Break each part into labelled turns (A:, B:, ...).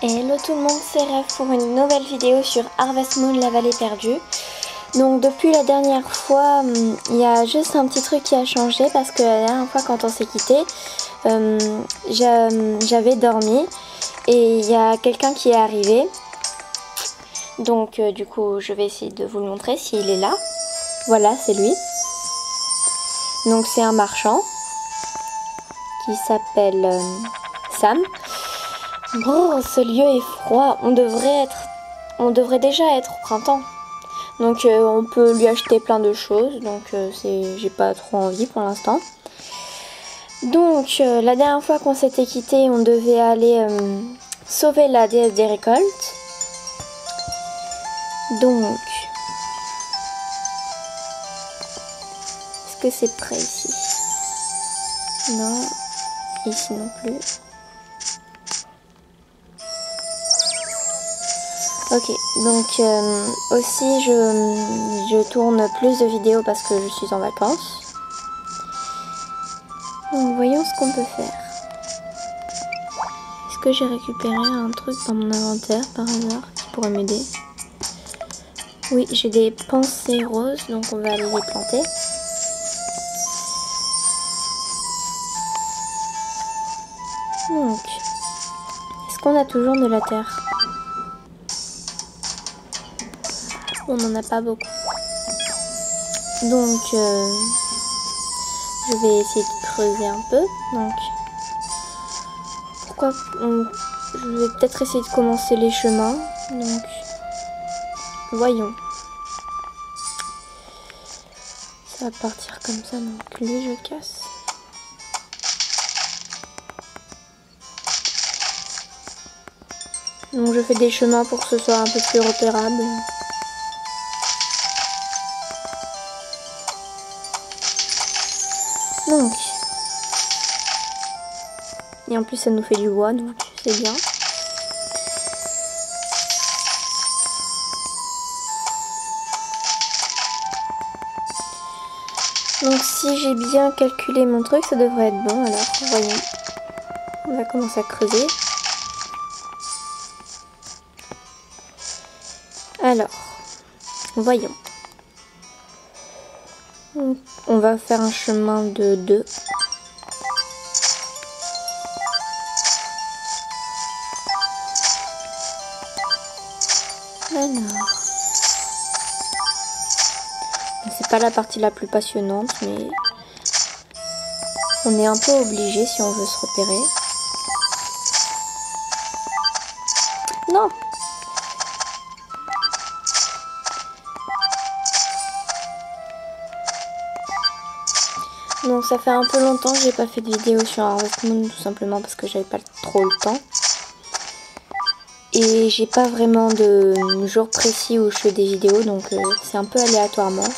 A: Hello tout le monde, c'est Rêve pour une nouvelle vidéo sur Harvest Moon, la vallée perdue. Donc depuis la dernière fois, il y a juste un petit truc qui a changé parce que la dernière fois quand on s'est quitté, j'avais dormi et il y a quelqu'un qui est arrivé. Donc du coup je vais essayer de vous le montrer s'il est là. Voilà, c'est lui. Donc c'est un marchand qui s'appelle Sam. Oh, ce lieu est froid. On devrait déjà être au printemps. Donc on peut lui acheter plein de choses. Donc j'ai pas trop envie pour l'instant. Donc la dernière fois qu'on s'était quitté, on devait aller sauver la déesse des récoltes. Donc est-ce que c'est près ici? Non, ici non plus. Ok, donc aussi je tourne plus de vidéos parce que je suis en vacances. Donc voyons ce qu'on peut faire. Est-ce que j'ai récupéré un truc dans mon inventaire par hasard qui pourrait m'aider? Oui, j'ai des pensées roses, donc on va aller les planter. Donc, est-ce qu'on a toujours de la terre? On n'en a pas beaucoup. Donc, je vais essayer de creuser un peu. Donc, je vais peut-être essayer de commencer les chemins. Donc, voyons. Ça va partir comme ça. Donc, lui, je casse. Donc, je fais des chemins pour que ce soit un peu plus repérable. Donc, et en plus ça nous fait du bois, donc c'est bien. Donc si j'ai bien calculé mon truc, ça devrait être bon. Alors, voyons. On va commencer à creuser. Alors, voyons. On va faire un chemin de 2. Alors, c'est pas la partie la plus passionnante, mais on est un peu obligé si on veut se repérer. Non! Donc ça fait un peu longtemps que j'ai pas fait de vidéo sur Harvest Moon, tout simplement parce que j'avais pas trop le temps. Et j'ai pas vraiment de jour précis où je fais des vidéos, donc c'est un peu aléatoirement.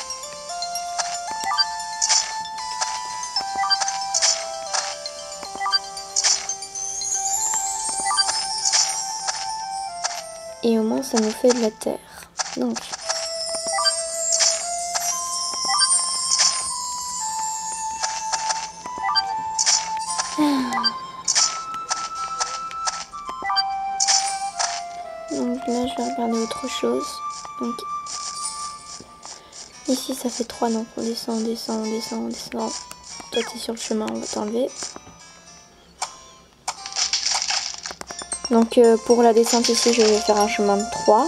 A: Et au moins ça nous fait de la terre. Donc là je vais regarder autre chose. Donc ici ça fait 3, donc on descend, on descend, on descend, on descend. Toi t'es sur le chemin, on va t'enlever. Donc pour la descente ici je vais faire un chemin de 3.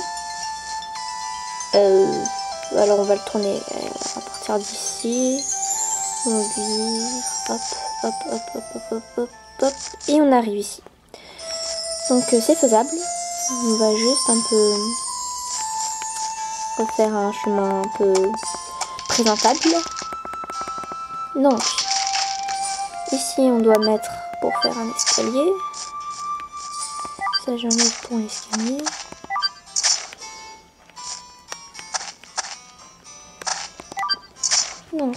A: Alors on va le tourner à partir d'ici. On vire, hop, hop, hop, hop, hop, hop, hop, hop, et on arrive ici. Donc c'est faisable. On va juste un peu refaire un chemin un peu présentable. Donc ici on doit mettre pour faire un escalier. Ça j'en ai pour l'escalier. Donc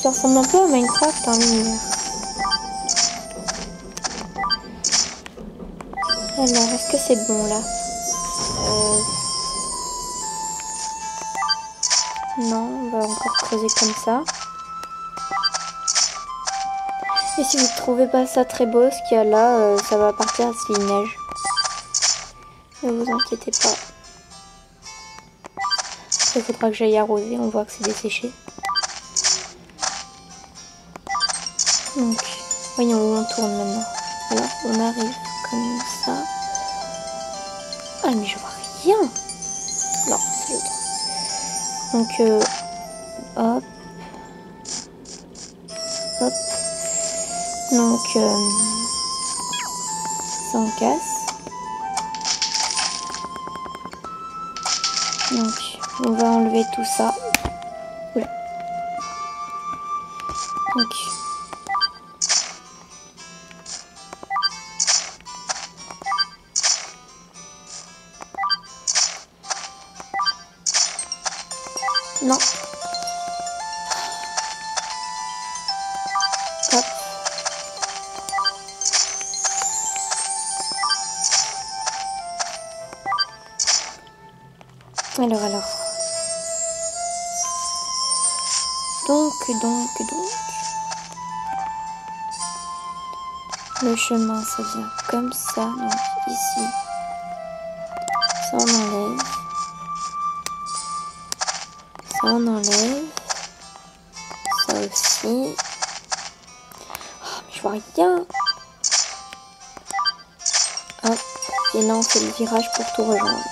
A: ça ressemble un peu à Minecraft en l'univers. Alors, est-ce que c'est bon là? Non, on va encore creuser comme ça. Et si vous ne trouvez pas ça très beau, ce qu'il y a là, ça va partir s'il neige. Ne vous inquiétez pas. Il faudra que j'aille arroser, on voit que c'est desséché. Donc, voyons où on tourne maintenant. Alors, on arrive comme ça. Ah, mais je vois rien. Non, c'est l'autre. Donc, hop. Hop. Donc, ça on casse. Donc, on va enlever tout ça. Oula. Donc, non. Hop. Alors. Donc. Le chemin, ça vient comme ça. Donc, ici. Ça, on enlève. Ça, on enlève. Ça aussi. Oh, mais je vois rien. Hop. Et là, on fait le virage pour tout rejoindre.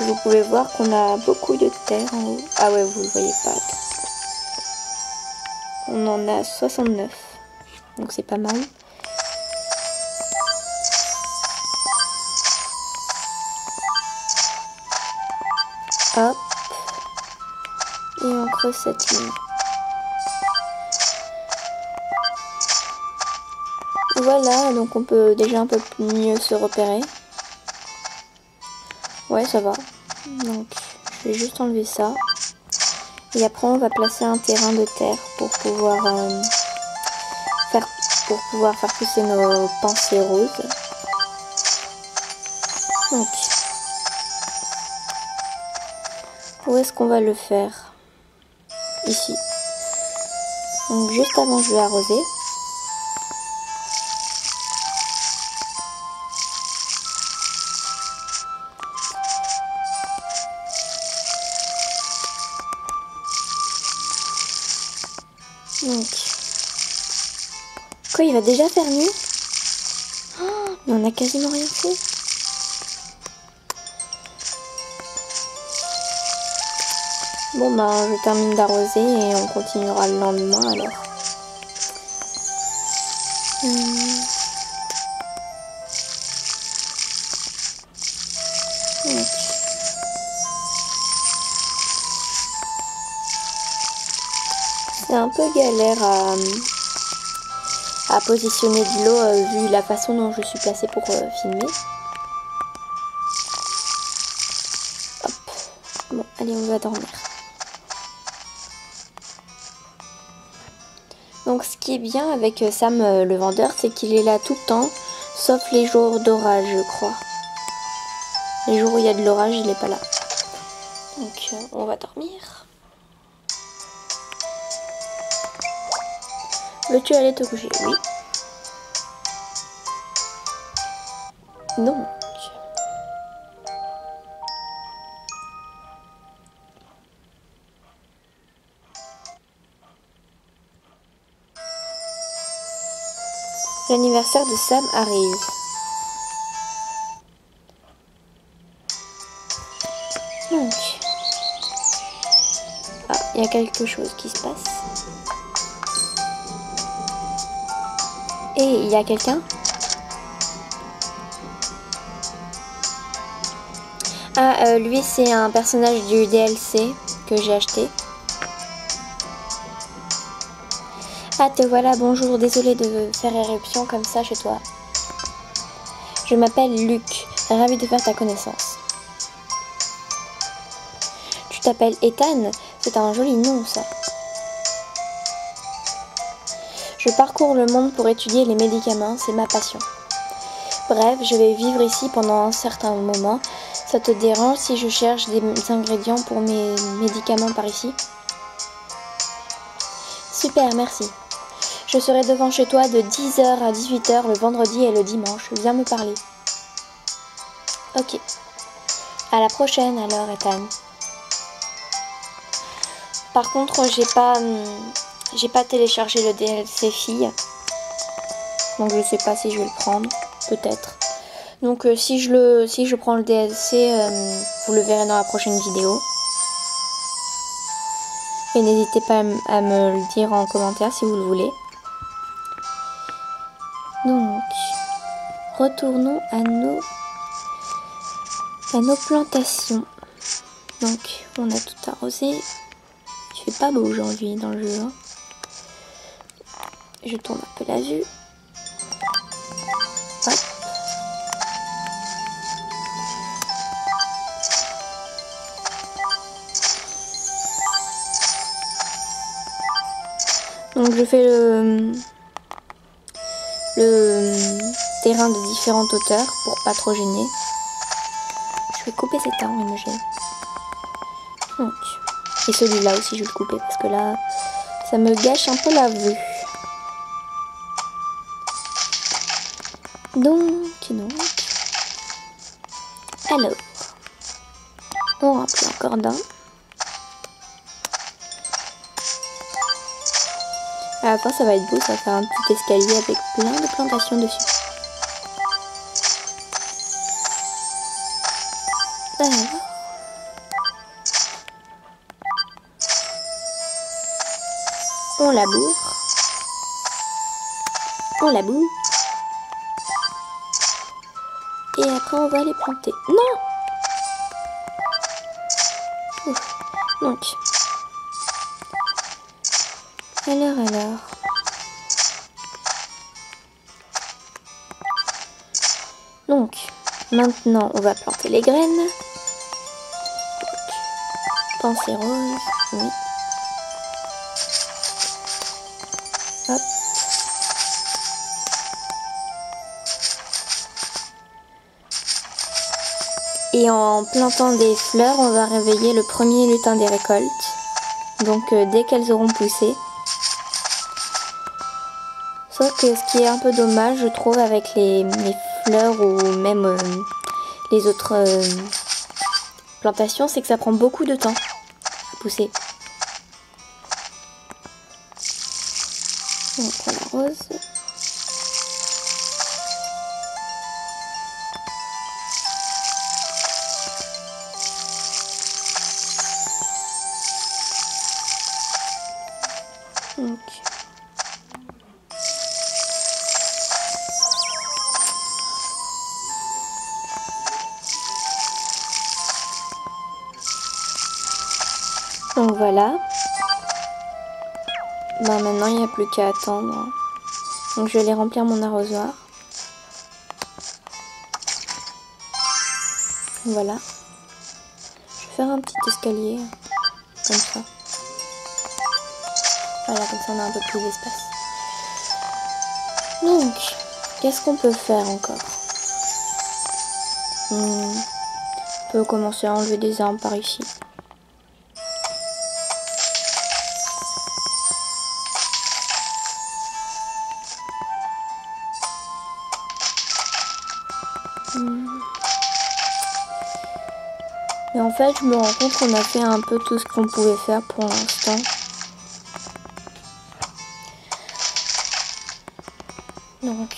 A: Vous pouvez voir qu'on a beaucoup de terre en haut. Ah ouais, vous ne le voyez pas. On en a 69. Donc c'est pas mal. Hop. Et on creuse cette ligne. Voilà, donc on peut déjà un peu mieux se repérer. Ouais, ça va. Donc, je vais juste enlever ça. Et après, on va placer un terrain de terre pour pouvoir faire pousser nos pensées roses. Donc, où est-ce qu'on va le faire? Ici. Donc, juste avant, je vais arroser. Donc, quoi, il va déjà faire nuit? Oh, mais on a quasiment rien fait. Bon bah, je termine d'arroser et on continuera le lendemain alors. Donc. C'est un peu galère à positionner de l'eau vu la façon dont je suis placée pour filmer. Hop. Bon, allez, on va dormir. Donc ce qui est bien avec Sam le vendeur, c'est qu'il est là tout le temps, sauf les jours d'orage, je crois. Les jours où il y a de l'orage, il n'est pas là. Donc on va dormir. Veux-tu aller te coucher? Oui. Non. L'anniversaire de Sam arrive. Donc. Ah, il y a quelque chose qui se passe. Et il y a quelqu'un? Ah, lui c'est un personnage du DLC que j'ai acheté. Ah, te voilà, bonjour, désolé de faire éruption comme ça chez toi. Je m'appelle Luc, ravi de faire ta connaissance. Tu t'appelles Ethan? C'est un joli nom ça. Je parcours le monde pour étudier les médicaments, c'est ma passion. Bref, je vais vivre ici pendant un certain moment. Ça te dérange si je cherche des ingrédients pour mes médicaments par ici? Super, merci. Je serai devant chez toi de 10 h à 18 h le vendredi et le dimanche. Viens me parler. Ok. À la prochaine alors, Ethan. Par contre, j'ai pas téléchargé le DLC fille. Donc je sais pas si je vais le prendre. Peut-être. Donc si je prends le DLC, vous le verrez dans la prochaine vidéo. Et n'hésitez pas à me le dire en commentaire si vous le voulez. Donc, retournons à nos plantations. Donc, on a tout arrosé. Il fait pas beau aujourd'hui dans le jeu. Hein. Je tourne un peu la vue. Hop. Donc je fais le terrain de différentes hauteurs pour pas trop gêner. Je vais couper cet arbre, il me gêne. Donc, et celui-là aussi je vais le couper parce que là ça me gâche un peu la vue. Donc, alors, on remplit encore d'un. À la fin, ça va être beau, ça va faire un petit escalier avec plein de plantations dessus. Alors. On laboure. On laboure. Et après, on va les planter. Non! Ouf. Donc. Alors. Donc, maintenant, on va planter les graines. Pensée rose, oui. Hop. Et en plantant des fleurs, on va réveiller le premier lutin des récoltes. Donc, dès qu'elles auront poussé. Sauf que ce qui est un peu dommage, je trouve, avec les fleurs ou même les autres plantations, c'est que ça prend beaucoup de temps à pousser. Donc on arrose. Donc voilà. Ben maintenant il n'y a plus qu'à attendre. Donc je vais aller remplir mon arrosoir. Voilà. Je vais faire un petit escalier. Comme ça. Voilà, comme ça on a un peu plus d'espace. Donc, qu'est-ce qu'on peut faire encore? On peut commencer à enlever des arbres par ici. Et en fait, je me rends compte qu'on a fait un peu tout ce qu'on pouvait faire pour l'instant. Donc,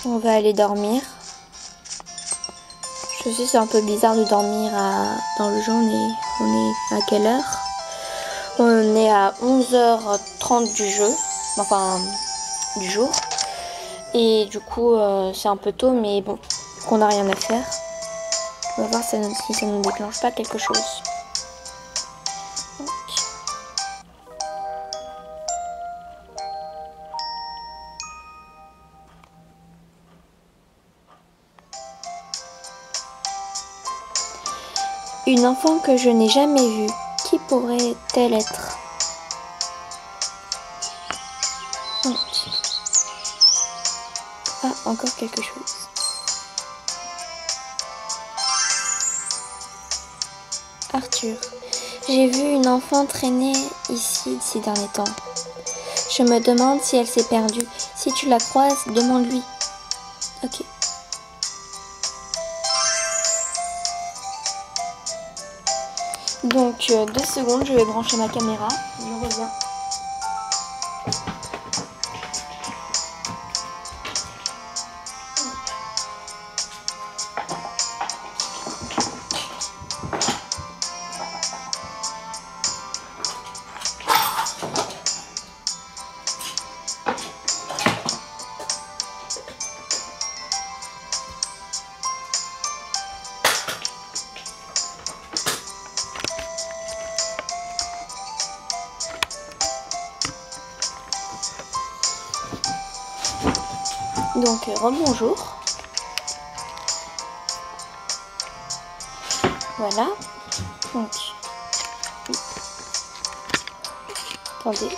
A: on va aller dormir. Je sais, c'est un peu bizarre de dormir dans le jour. On est à quelle heure? On est à 11h30 du jeu. Enfin, du jour. Et du coup, c'est un peu tôt, mais bon, qu'on n'a rien à faire. On va voir si ça ne déclenche pas quelque chose. Donc. Une enfant que je n'ai jamais vue. Qui pourrait-elle être? Donc. Ah, encore quelque chose. Arthur, j'ai vu une enfant traîner ici ces derniers temps. Je me demande si elle s'est perdue. Si tu la croises, demande-lui. Ok. Donc, 2 secondes, je vais brancher ma caméra. Je reviens. Donc, rebonjour. Voilà. Donc, attendez.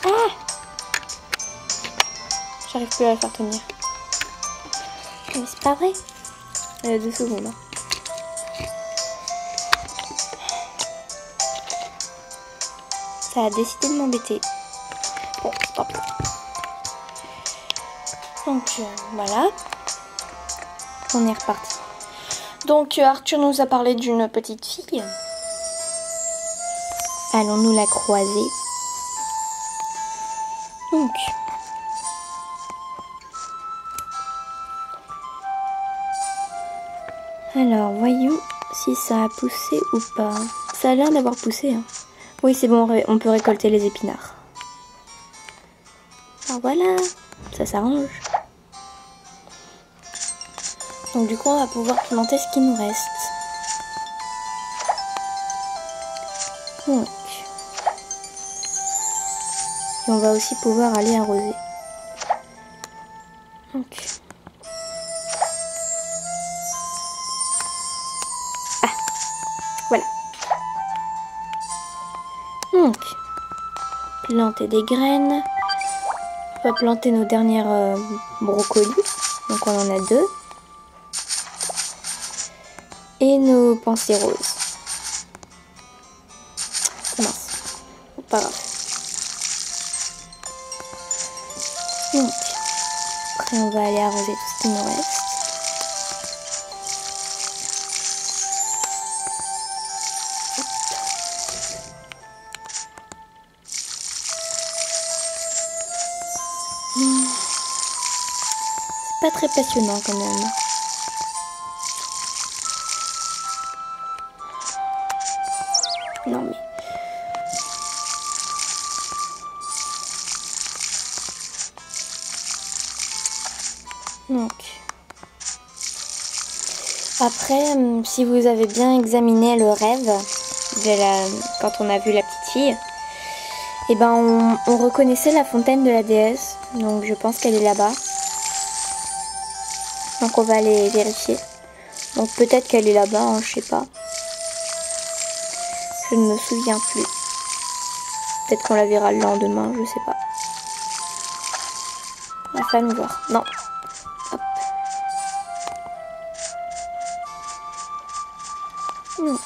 A: Ah! J'arrive plus à la faire tenir. Mais c'est pas vrai. Elle a 2 secondes. Hein. Ça a décidé de m'embêter. Bon, tant pis. Donc, voilà. On est reparti. Donc, Arthur nous a parlé d'une petite fille. Allons-nous la croiser? Donc, alors, voyons si ça a poussé ou pas. Ça a l'air d'avoir poussé. Hein. Oui, c'est bon, on peut récolter les épinards. Alors voilà, ça s'arrange. Donc du coup, on va pouvoir planter ce qui nous reste. Donc, et on va aussi pouvoir aller arroser. Donc, ah, voilà. Donc, planter des graines. On va planter nos dernières brocolis. Donc on en a 2. Et nos pensées roses. Mince, pas grave. Donc, après on va aller arroser tout ce qui nous reste. C'est pas très passionnant quand même. Non mais... Donc... Après, si vous avez bien examiné le rêve, quand on a vu la petite fille, et ben on reconnaissait la fontaine de la déesse. Donc je pense qu'elle est là-bas. Donc on va aller vérifier. Donc peut-être qu'elle est là-bas, hein, je sais pas. Je ne me souviens plus. Peut-être qu'on la verra le lendemain, je sais pas. Enfin, nous voir. Non. Hop. Donc.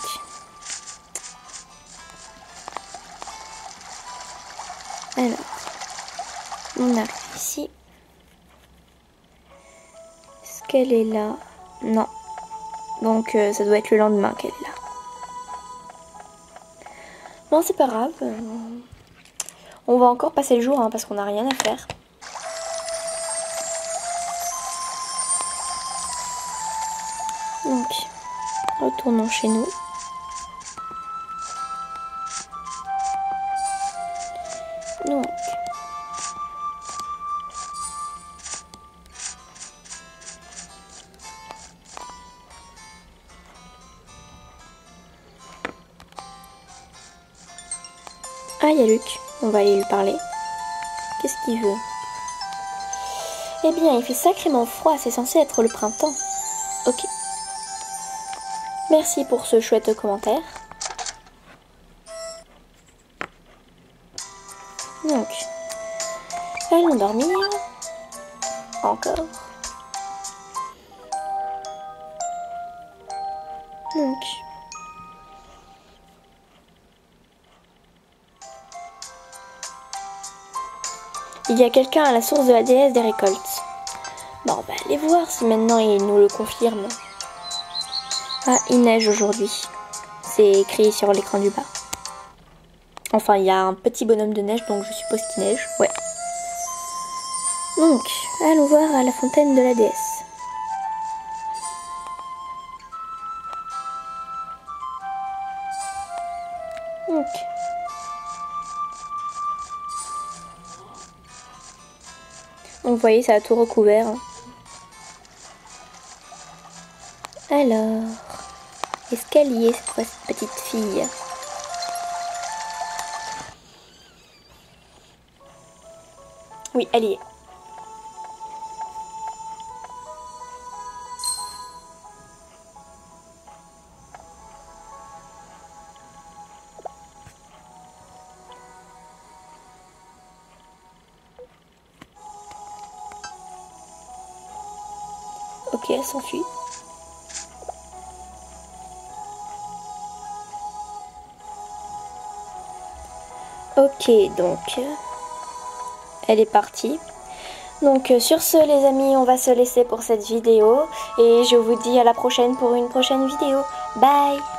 A: Alors. On arrive ici. Est-ce qu'elle est là? Non. Donc ça doit être le lendemain qu'elle est là. Bon, c'est pas grave. On va encore passer le jour hein, parce qu'on n'a rien à faire. Donc, retournons chez nous. Donc, ah, il y a Luc. On va aller lui parler. Qu'est-ce qu'il veut? Eh bien, il fait sacrément froid. C'est censé être le printemps. Ok. Merci pour ce chouette commentaire. Donc, allons dormir. encore. Donc... il y a quelqu'un à la source de la déesse des récoltes. Bon, on va aller voir si maintenant il nous le confirme. Ah, il neige aujourd'hui. C'est écrit sur l'écran du bas. Enfin, il y a un petit bonhomme de neige, donc je suppose qu'il neige. Ouais. Donc, allons voir à la fontaine de la déesse. Donc... vous voyez, ça a tout recouvert. Alors, est-ce qu'elle y est, cette petite fille? Oui, elle y est. Ok, elle s'enfuit. Ok, donc elle est partie. Donc sur ce les amis, on va se laisser pour cette vidéo et je vous dis à la prochaine pour une prochaine vidéo. Bye!